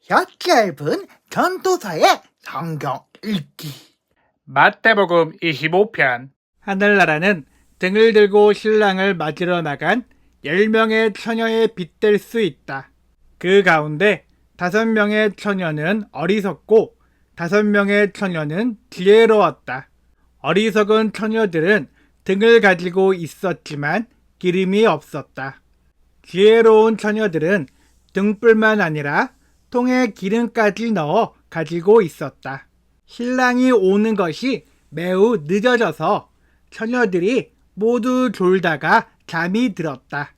혀 짧은 전도사의 성경 읽기. 마태복음 25편. 하늘나라는 등을 들고 신랑을 맞으러 나간 10명의 처녀에 빗댈 수 있다. 그 가운데 5명의 처녀는 어리석고 5명의 처녀는 지혜로웠다. 어리석은 처녀들은 등을 가지고 있었지만 기름이 없었다. 지혜로운 처녀들은 등불만 아니라 통에 기름까지 넣어 가지고 있었다. 신랑이 오는 것이 매우 늦어져서 처녀들이 모두 졸다가 잠이 들었다.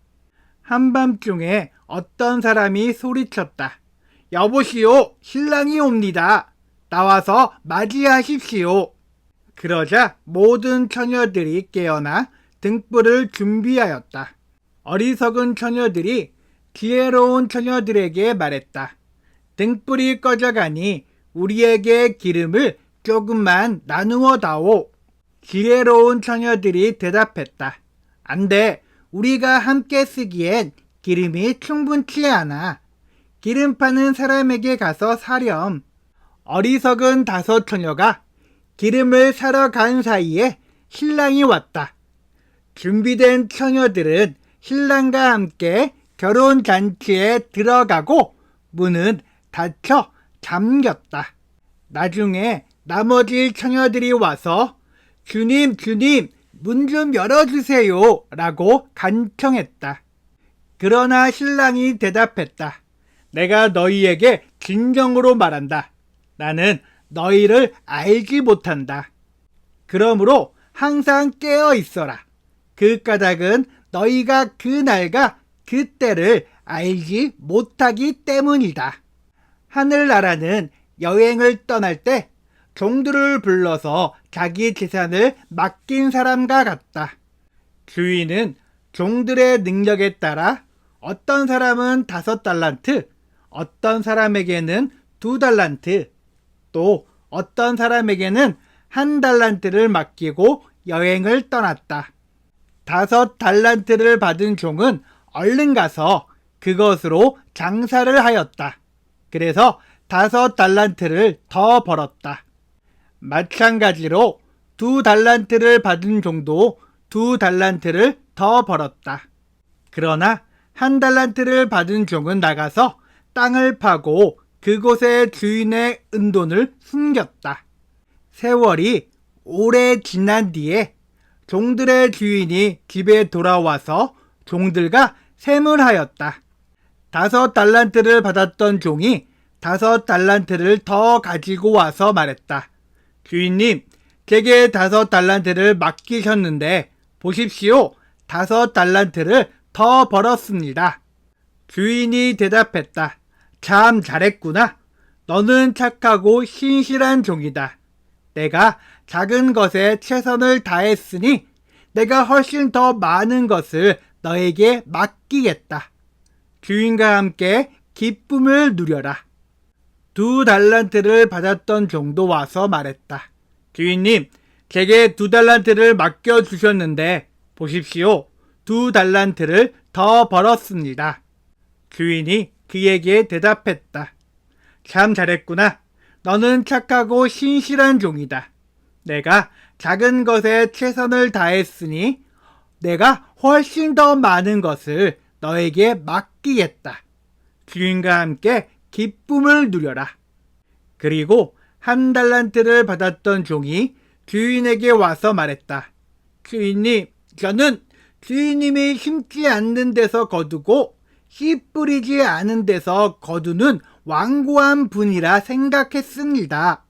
한밤중에 어떤 사람이 소리쳤다. 여보시오, 신랑이 옵니다. 나와서 맞이하십시오. 그러자 모든 처녀들이 깨어나 등불을 준비하였다. 어리석은 처녀들이 지혜로운 처녀들에게 말했다. 등불이 꺼져가니 우리에게 기름을 조금만 나누어 다오. 지혜로운 처녀들이 대답했다. 안 돼. 우리가 함께 쓰기엔 기름이 충분치 않아. 기름 파는 사람에게 가서 사렴. 어리석은 5 처녀가 기름을 사러 간 사이에 신랑이 왔다. 준비된 처녀들은 신랑과 함께 결혼잔치에 들어가고 문은 닫혀 잠겼다. 나중에 나머지 처녀들이 와서 주님, 문 좀 열어주세요 라고 간청했다. 그러나 신랑이 대답했다. 내가 너희에게 진정으로 말한다. 나는 너희를 알지 못한다. 그러므로 항상 깨어 있어라. 그 까닭은 너희가 그 날과 그 때를 알지 못하기 때문이다. 하늘나라는 여행을 떠날 때 종들을 불러서 자기 재산을 맡긴 사람과 같다. 주인은 종들의 능력에 따라 어떤 사람은 5달란트, 어떤 사람에게는 2달란트, 또 어떤 사람에게는 1달란트를 맡기고 여행을 떠났다. 5달란트를 받은 종은 얼른 가서 그것으로 장사를 하였다. 그래서 5달란트를 더 벌었다. 마찬가지로 2달란트를 받은 종도 2달란트를 더 벌었다. 그러나 1달란트를 받은 종은 나가서 땅을 파고 그곳에 주인의 은돈을 숨겼다. 세월이 오래 지난 뒤에 종들의 주인이 집에 돌아와서 종들과 세물하였다. 5달란트를 받았던 종이 5달란트를 더 가지고 와서 말했다. 주인님, 제게 5달란트를 맡기셨는데 보십시오. 5달란트를 더 벌었습니다. 주인이 대답했다. 참 잘했구나. 너는 착하고 신실한 종이다. 내가 작은 것에 최선을 다했으니 내가 훨씬 더 많은 것을 너에게 맡기겠다. 주인과 함께 기쁨을 누려라. 2달란트를 받았던 종도 와서 말했다. 주인님, 제게 2달란트를 맡겨주셨는데 보십시오. 2달란트를 더 벌었습니다. 주인이 그에게 대답했다. 참 잘했구나. 너는 착하고 신실한 종이다. 내가 작은 것에 최선을 다했으니 내가 훨씬 더 많은 것을 너에게 맡기겠다. 주인과 함께 기쁨을 누려라. 그리고 1달란트를 받았던 종이 주인에게 와서 말했다. 주인님, 저는 주인님이 심지 않는 데서 거두고 씨 뿌리지 않은 데서 거두는 완고한 분이라 생각했습니다.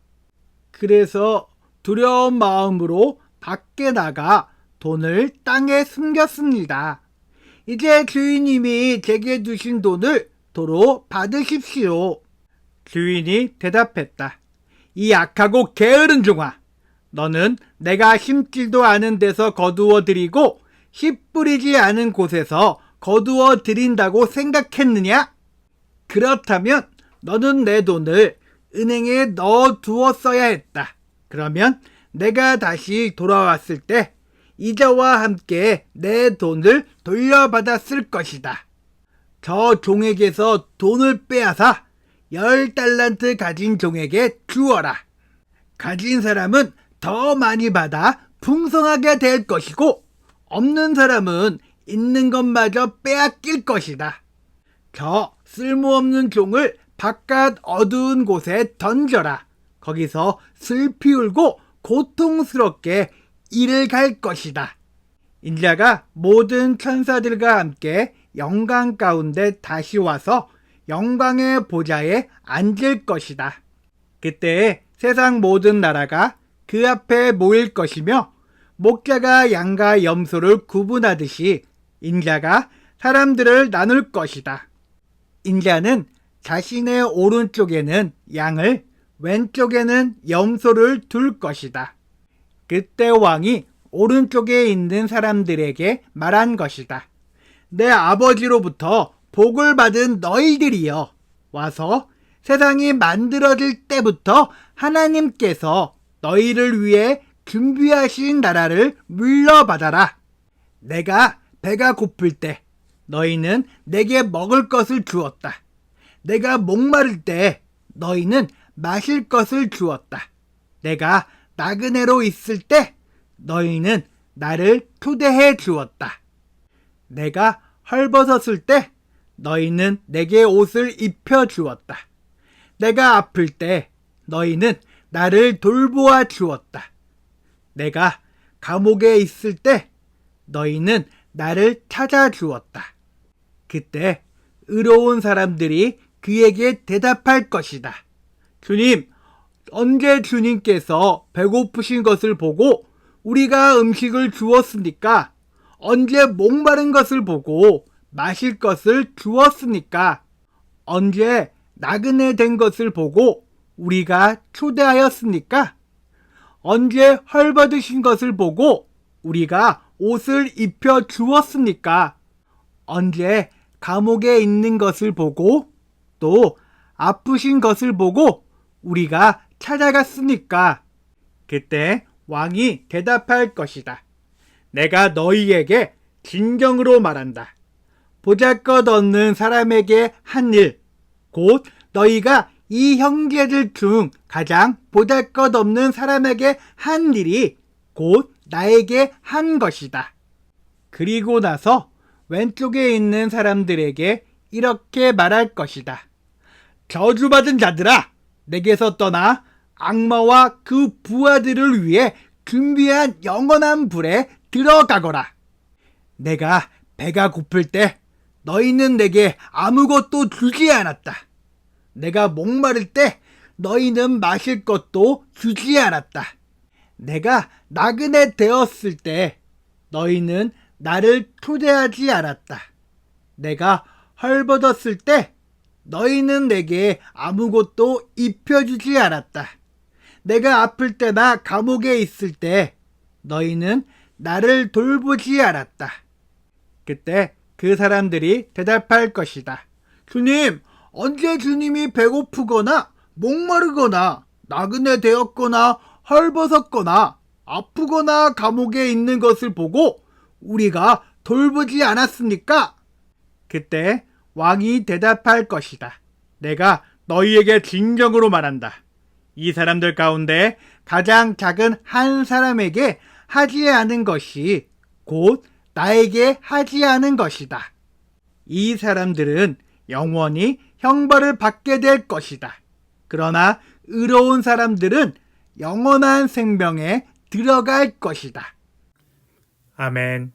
그래서 두려운 마음으로 밖에 나가 돈을 땅에 숨겼습니다. 이제 주인님이 제게 주신 돈을 도로 받으십시오. 주인이 대답했다. 이 악하고 게으른 종아, 너는 내가 심지도 않은 데서 거두어 드리고 씨 뿌리지 않은 곳에서 거두어 드린다고 생각했느냐? 그렇다면 너는 내 돈을 은행에 넣어 두었어야 했다. 그러면 내가 다시 돌아왔을 때 이자와 함께 내 돈을 돌려받았을 것이다. 저 종에게서 돈을 빼앗아 10달란트 가진 종에게 주어라. 가진 사람은 더 많이 받아 풍성하게 될 것이고 없는 사람은 있는 것마저 빼앗길 것이다. 저 쓸모없는 종을 바깥 어두운 곳에 던져라. 거기서 슬피 울고 고통스럽게 이를 갈 것이다. 인자가 모든 천사들과 함께 영광 가운데 다시 와서 영광의 보좌에 앉을 것이다. 그때 세상 모든 나라가 그 앞에 모일 것이며 목자가 양과 염소를 구분하듯이 인자가 사람들을 나눌 것이다. 인자는 자신의 오른쪽에는 양을, 왼쪽에는 염소를 둘 것이다. 그때 왕이 오른쪽에 있는 사람들에게 말한 것이다. 내 아버지로부터 복을 받은 너희들이여, 와서 세상이 만들어질 때부터 하나님께서 너희를 위해 준비하신 나라를 물러받아라. 내가 배가 고플 때 너희는 내게 먹을 것을 주었다. 내가 목마를 때 너희는 마실 것을 주었다. 내가 나그네로 있을 때 너희는 나를 초대해 주었다. 내가 헐벗었을 때 너희는 내게 옷을 입혀 주었다. 내가 아플 때 너희는 나를 돌보아 주었다. 내가 감옥에 있을 때 너희는 나를 찾아 주었다. 그때 의로운 사람들이 그에게 대답할 것이다. 주님, 언제 주님께서 배고프신 것을 보고 우리가 음식을 주었습니까? 언제 목마른 것을 보고 마실 것을 주었습니까? 언제 나그네 된 것을 보고 우리가 초대하였습니까? 언제 헐벗으신 것을 보고 우리가 옷을 입혀 주었습니까? 언제 감옥에 있는 것을 보고 또 아프신 것을 보고 우리가 찾아갔습니까? 그때 왕이 대답할 것이다. 내가 너희에게 진정으로 말한다. 보잘것없는 사람에게 한 일, 곧 너희가 이 형제들 중 가장 보잘것없는 사람에게 한 일이 곧 나에게 한 것이다. 그리고 나서 왼쪽에 있는 사람들에게 이렇게 말할 것이다. 저주받은 자들아, 내게서 떠나 악마와 그 부하들을 위해 준비한 영원한 불에 들어가거라. 내가 배가 고플 때 너희는 내게 아무것도 주지 않았다. 내가 목마를 때 너희는 마실 것도 주지 않았다. 내가 나그네 되었을 때 너희는 나를 초대하지 않았다. 내가 헐벗었을 때 너희는 내게 아무것도 입혀주지 않았다. 내가 아플 때나 감옥에 있을 때 너희는 나를 돌보지 않았다. 그때 그 사람들이 대답할 것이다. 주님, 언제 주님이 배고프거나 목마르거나 나그네 되었거나 헐벗었거나 아프거나 감옥에 있는 것을 보고 우리가 돌보지 않았습니까? 그때 왕이 대답할 것이다. 내가 너희에게 진정으로 말한다. 이 사람들 가운데 가장 작은 한 사람에게 하지 않은 것이 곧 나에게 하지 않은 것이다. 이 사람들은 영원히 형벌을 받게 될 것이다. 그러나 의로운 사람들은 영원한 생명에 들어갈 것이다. 아멘.